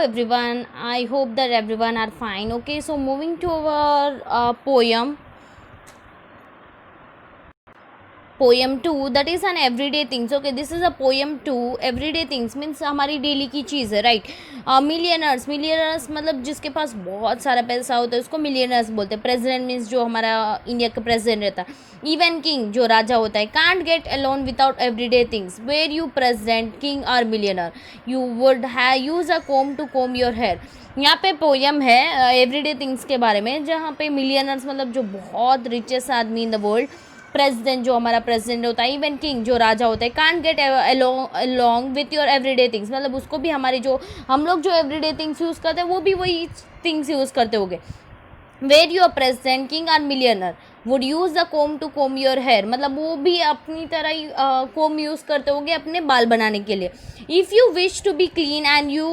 everyone. I hope that everyone are fine. Okay, so moving to our poem. Poem 2, that is an everyday things. Okay, this is a poem 2. Everyday things means हमारी daily की चीज़ है, right. Millionaires मतलब जिसके पास बहुत सारा पैसा होता है उसको मिलियनर्स बोलते हैं. प्रेसिडेंट मीन्स जो हमारा इंडिया का प्रेसिडेंट रहता है. इवन किंग जो राजा होता है. Can't get alone without everyday things. Were you president king or millionaire you would have use a comb to comb your hair. यहाँ पे पोयम है एवरीडे थिंग्स के बारे में, जहाँ पे मिलियनर्स मतलब जो बहुत रिचेस्ट आदमी इन द वर्ल्ड, प्रेसिडेंट जो हमारा प्रेसिडेंट होता है, इवन किंग जो राजा होता है, can't get along with your everyday things मतलब उसको भी हमारी जो हम लोग जो एवरीडे थिंग्स यूज़ करते हैं वो भी वही थिंग्स यूज़ करते होंगे. Where your president king are millionaire would use the comb to comb your hair मतलब वो भी अपनी तरह ही कोम यूज़ करते होंगे अपने बाल बनाने के लिए. If you wish to be clean and you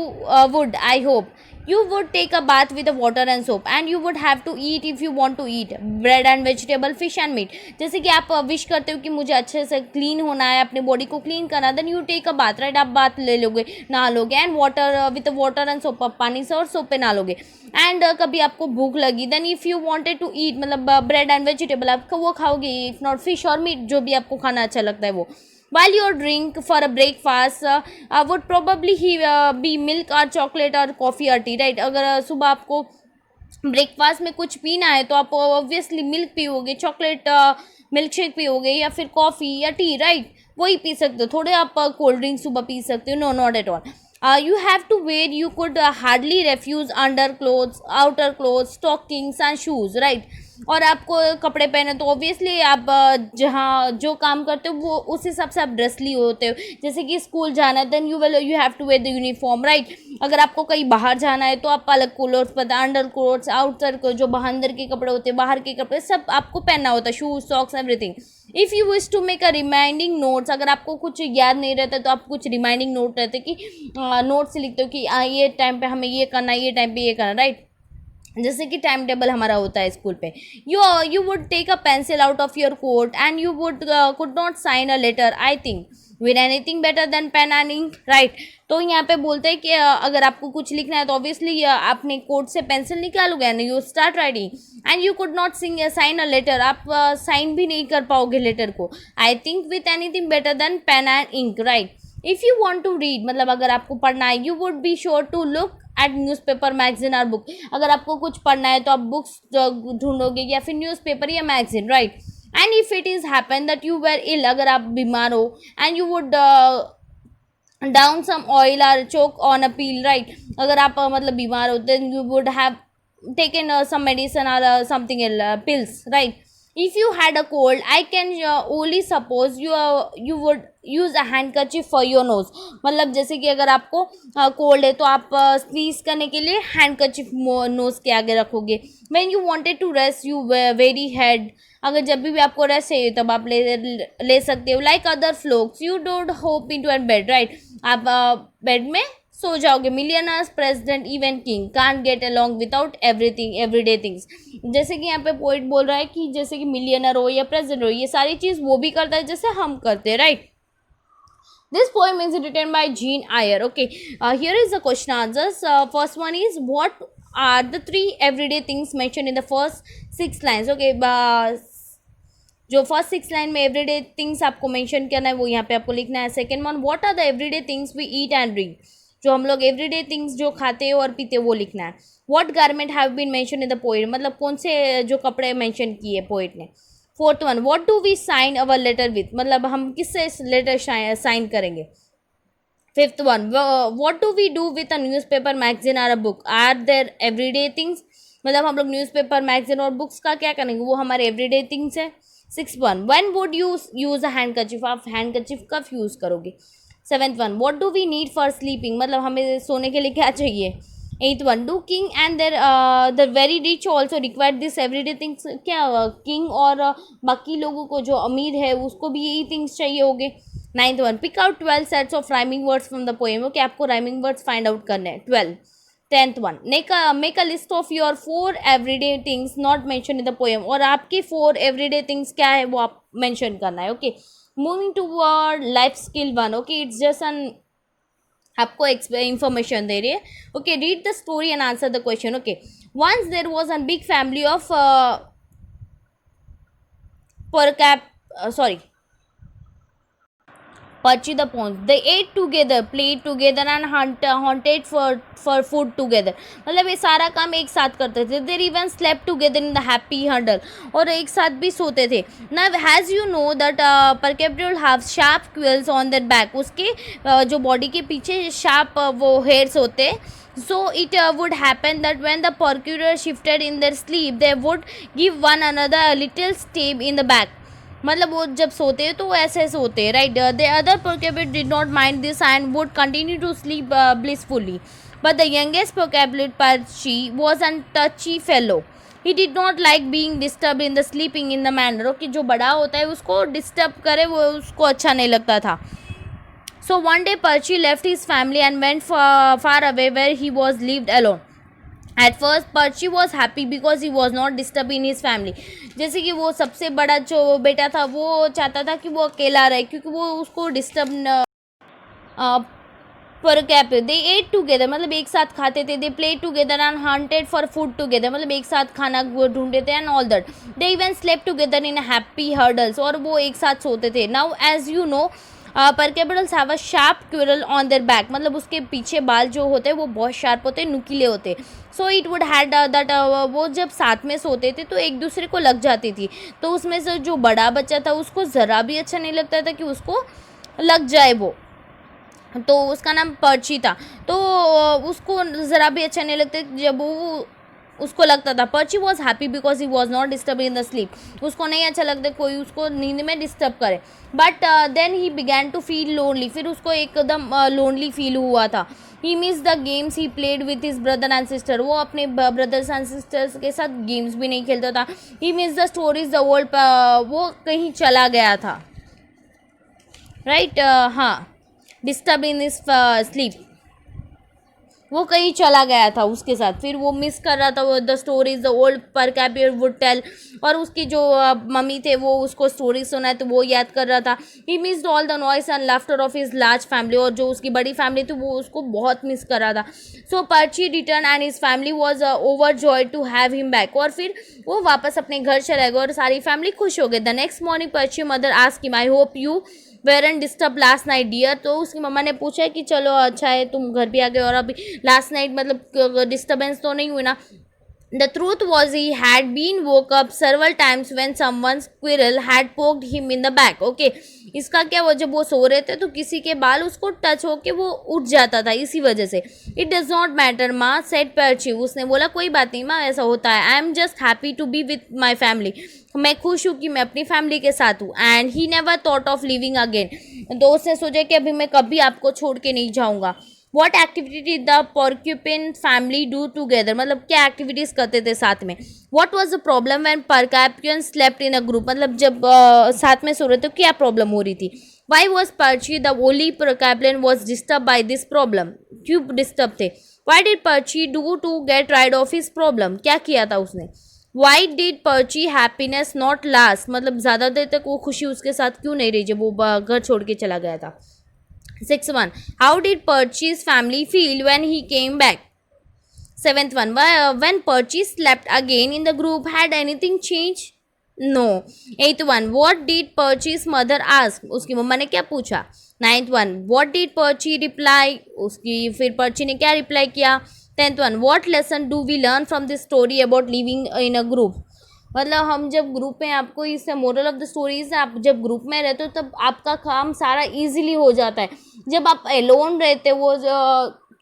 would I hope you would take a bath with the water and soap and you would have to eat if you want to eat bread and vegetable fish and meat. जैसे कि आप wish करते हो कि मुझे अच्छे से clean होना है, अपने बॉडी को क्लीन करना है, then you take a bath, right. आप बात ले लोगे, नहा लोगे, and water with water and soap, पानी से और सोप पे नहा लोगे. एंड कभी आपको भूख लगी, then if you wanted to eat मतलब ब्रेड एंड वेजिटेबल आप वो खाओगे, इफ़ नॉट फिश और मीट जो भी आपको खाना अच्छा लगता है वो. While you drink for a breakfast would probably be milk or chocolate or coffee or tea, right. अगर सुबह आपको ब्रेकफास्ट में कुछ पीना है तो आप ऑब्वियसली मिल्क पियोगे, चॉकलेट मिल्क शेक पियोगे या फिर कॉफ़ी या टी, राइट. वही पी सकते हो. थोड़े आप कोल्ड ड्रिंक सुबह पी सकते हो. No, not at all. You have to wear, you could hardly refuse underclothes, outer clothes, stockings and shoes, right. और आपको कपड़े पहने तो ऑब्वियसली आप जहाँ जो काम करते हो वो उस हिसाब से आप ड्रेसली होते हो. जैसे कि स्कूल जाना है then you have to wear the uniform, right. अगर आपको कहीं बाहर जाना है तो आप अलग क्लोथ्स पता, अंडर क्लोथ्स, आउटर को जो अंदर के कपड़े होते हैं, बाहर के कपड़े सब आपको पहनना होता है, shoes, socks, everything. If you wish to make a reminding notes अगर आपको कुछ याद नहीं रहता तो आप कुछ रिमाइंडिंग नोट रहते कि नोट्स लिखते हो कि ये टाइम पे हमें ये करना, ये टाइम पे ये करना, राइट. जैसे कि टाइम टेबल हमारा होता है स्कूल पे. You would take a pencil out of your coat and you would could not sign a letter I think with anything better than pen and ink, right. तो यहाँ पे बोलते हैं कि अगर आपको कुछ लिखना है तो ऑब्वियसली अपने कोट से पेंसिल निकालोगे and you start writing and you could not sign a letter आप साइन भी नहीं कर पाओगे लेटर को. I think with anything better than pen and ink, right. If you want to read मतलब अगर आपको पढ़ना है you would be sure to look at newspaper, magazine और बुक. अगर आपको कुछ पढ़ना है तो आप बुक्स ढूंढोगे या फिर न्यूज़पेपर या magazine, right. And if it is happen that you were ill अगर आप बीमार हो and you would down some oil or choke on a peel, right. अगर आप मतलब बीमार हो then you would have taken some medicine or something pills, right. If you had a cold, I can only suppose you would use a handkerchief for your nose. मतलब जैसे कि अगर आपको कोल्ड है तो आप स्नीज करने के लिए हैंडकरचिफ नोज के आगे रखोगे. When you wanted to rest you very head अगर जब भी आपको रेस्ट चाहिए तब आप ले सकते हो. Like other folks you don't hop into a bed, right. आप बेड में सो जाओगे. Millionaires president even king can't get along without everything everyday things. जैसे कि यहाँ पे पोइट बोल रहा है कि जैसे कि मिलियनर हो या प्रेसिडेंट हो ये सारी चीज़ वो भी करता है जैसे हम करते हैं, right. This poem is written by Jean Eyre. Okay, here is the question answers. First one is what are the three everyday things mentioned in the first 6 lines? Okay, जो फर्स्ट 6 लाइन में everyday things आपको mention करना है वो यहाँ पे आपको लिखना है. Second one what are the everyday things we eat and drink जो हम लोग एवरीडे थिंग्स जो खाते हो और पीते हो वो लिखना है. What garment have been mention in the poet मतलब कौन से जो कपड़े मेंशन किए पोएट ने. Fourth one what do we sign our letter with मतलब हम किससे लेटर साइन करेंगे. Fifth one what do we do with a newspaper, magazine or a book are there everyday things मतलब हम लोग न्यूज़पेपर, मैगजीन और books का क्या करेंगे वो हमारे एवरीडे थिंग्स है. Six one when would you use a handkerchief आप हैंडकरचिफ कब यूज़ करोगे. Seventh one what do we need for sleeping मतलब हमें सोने के लिए क्या चाहिए. Eighth one do king and the very rich also require this everyday things क्या किंग और बाकी लोगों को जो अमीर है उसको भी यही थिंग्स चाहिए होंगे. Ninth one pick out 12 sets of rhyming words from the poem. Okay आपको राइमिंग वर्ड्स फाइंड आउट करने हैं 12. Tenth one make a list of your 4 everyday things not mention in the poem और आपकी 4 everyday things क्या है वो आप mention करना है. Okay moving to life skill 1. Okay it's just an आपको इंफॉर्मेशन दे रही है. Okay, read the story and answer the question. Okay, once there was a big family of per cap sorry Percy the Pons. They ate together, played together and hunted for food together. मतलब ये सारा काम एक साथ करते थे. They even slept together in the happy huddle. और एक साथ भी सोते थे. Now as you know that Perceptor have sharp quills on their back. उसके जो बॉडी के पीछे sharp वो hairs होते. So it would happen that when the Perceptor shifted in their sleep, they would give one another a little stab in the back. मतलब वो जब सोते हैं तो वो ऐसे सोते हैं, right. The other Perceptor did not mind this and would continue to sleep blissfully. But the youngest Perceptor, Percy, was a touchy fellow. He did not like being disturbed in the sleeping in the manner. कि जो बड़ा होता है उसको disturb करे वो उसको अच्छा नहीं लगता था. So one day Percy left his family and went far away where he was lived alone. At first Percy was happy because he was not disturbing his family. जैसे कि वो सबसे बड़ा जो बेटा था वो चाहता था कि वो अकेला रहे क्योंकि वो उसको डिस्टर्ब न पर कैप. दे एट टुगेदर मतलब एक साथ खाते थे. They play together and hunted for food together मतलब एक साथ खाना ढूंढते थे. And all that they even slept together in happy hurdles और वो एक साथ सोते थे. Now as you know Perceptors have a sharp quill on their back. मतलब उसके पीछे बाल जो होते हैं वो बहुत शार्प होते हैं, नुकीले होते हैं. So it would had that वो जब साथ में सोते थे तो एक दूसरे को लग जाती थी. तो उसमें से जो बड़ा बच्चा था उसको ज़रा भी अच्छा नहीं लगता था कि उसको लग जाए वो. तो उसका नाम पर्ची था. तो उसको ज़रा भी अच्छा नहीं लगता जब वो उसको लगता था. पर्ची was happy because he was not disturb in the sleep. उसको नहीं अच्छा लगता कोई उसको नींद में डिस्टर्ब करे. But then he began to feel lonely. फिर उसको एकदम लोनली फील हुआ था. He miss the games he played with his brother and sister. वो अपने ब्रदर्स एंड सिस्टर्स के साथ गेम्स भी नहीं खेलता था. He miss the stories the world. वो कहीं चला गया था, राइट. हाँ, डिस्टर्ब इन हिज स्लीप. वो कहीं चला गया था उसके साथ. फिर वो मिस कर रहा था वो the stories the old Perceptor would tell. और उसकी जो मम्मी थे वो उसको स्टोरी सुना है तो वो याद कर रहा था. He missed all the noise and laughter of his large family. और जो उसकी बड़ी फैमिली थी वो उसको बहुत मिस कर रहा था. So Perchy return and his family was over joy to have him back. और फिर वो वापस अपने घर चला गया और सारी फैमिली खुश हो गई. The next morning Perchy mother asked him, I hope you weren't disturb last night dear. तो उसकी मम्मा ने पूछा कि चलो अच्छा है तुम घर भी आ गए और अभी लास्ट नाइट मतलब डिस्टर्बेंस तो नहीं हुई ना. The truth was he had been woke up several times when someone's squirrel had poked him in the back. Okay, इसका क्या वो जब वो सो रहे थे तो किसी के बाल उसको टच होके वो उठ जाता था इसी वजह से. It does not matter माँ said Percy. उसने बोला कोई बात नहीं माँ ऐसा होता है. I am just happy to be with my family. मैं खुश हूँ कि मैं अपनी फैमिली के साथ हूँ. And he never thought of leaving again. तो उसने सोचा कि अभी मैं कभी आपको छोड़ के नहीं जाऊँगा. What activity did the Porcupine family do together? मतलब क्या एक्टिविटीज़ करते थे साथ में. What was the problem when Perception slept in a group? मतलब जब साथ में सो रहे थे क्या प्रॉब्लम हो रही थी. Why was Percy the only Perception was disturbed by this problem? क्यों डिस्टर्ब थे. Why did Percy do to get rid of his problem? क्या किया था उसने. Why did Percy happiness not last? मतलब ज़्यादा देर तक वो खुशी उसके साथ क्यों नहीं रही जब वो घर छोड़ के चला गया था. 6th one, how did Percy's family feel when he came back? 7th one, when Percy slept again in the group, had anything changed? No. 8th one, what did Percy's mother ask? उसकी मम्मा ने क्या पूछा. 9th one, what did Percy reply? उसकी फिर पर्ची ने क्या reply किया. 10th one, what lesson do we learn from this story about living in a group? मतलब हम जब ग्रुप में आपको इससे मोरल ऑफ द स्टोरीज आप जब ग्रुप में रहते हो तब आपका काम सारा इजीली हो जाता है. जब आप एलोन रहते हो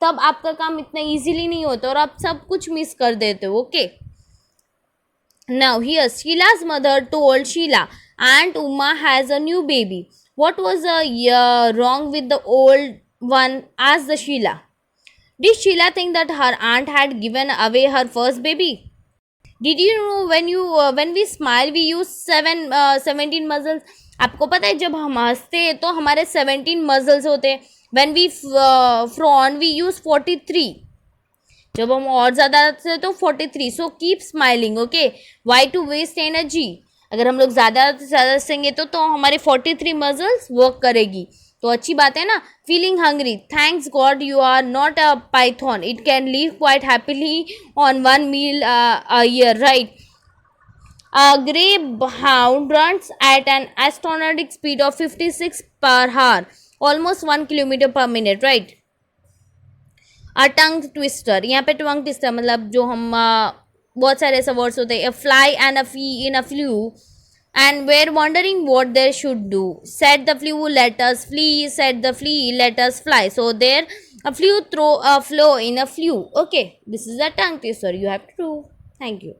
तब आपका काम इतना इजीली नहीं होता और आप सब कुछ मिस कर देते हो. Okay, now here Sheila's mother told Sheila Aunt Uma has a new baby. What was wrong with the old one? Asked the Sheila. Did Sheila think that her aunt had given away her first baby? Did you know when we smile we use 17 muscles? आपको पता है जब हम हंसते हैं तो हमारे 17 muscles होते हैं. when we frown we use 43. जब हम और ज़्यादा हंसते तो 43. so keep smiling. okay, why to waste energy? अगर हम लोग ज़्यादा से ज़्यादा हंसेंगे तो हमारे 43 मसल्स वर्क करेगी. तो अच्छी बात है ना. Feeling hungry, thanks God you are not a python, it can live quite happily on one meal a year, right. A greyhound runs at an astronomical speed of 56 per hour, almost 1 kilometer per minute, right. A tongue twister, यहाँ पे tongue twister मतलब जो हम बहुत सारे ऐसे words होते हैं. A fly and a fee in a flue and were wondering what they should do. Said the flue, let us flee. Said the flea, let us fly. So there a flue throw a flow in a flue. Okay, this is a tongue twister you have to do. Thank you.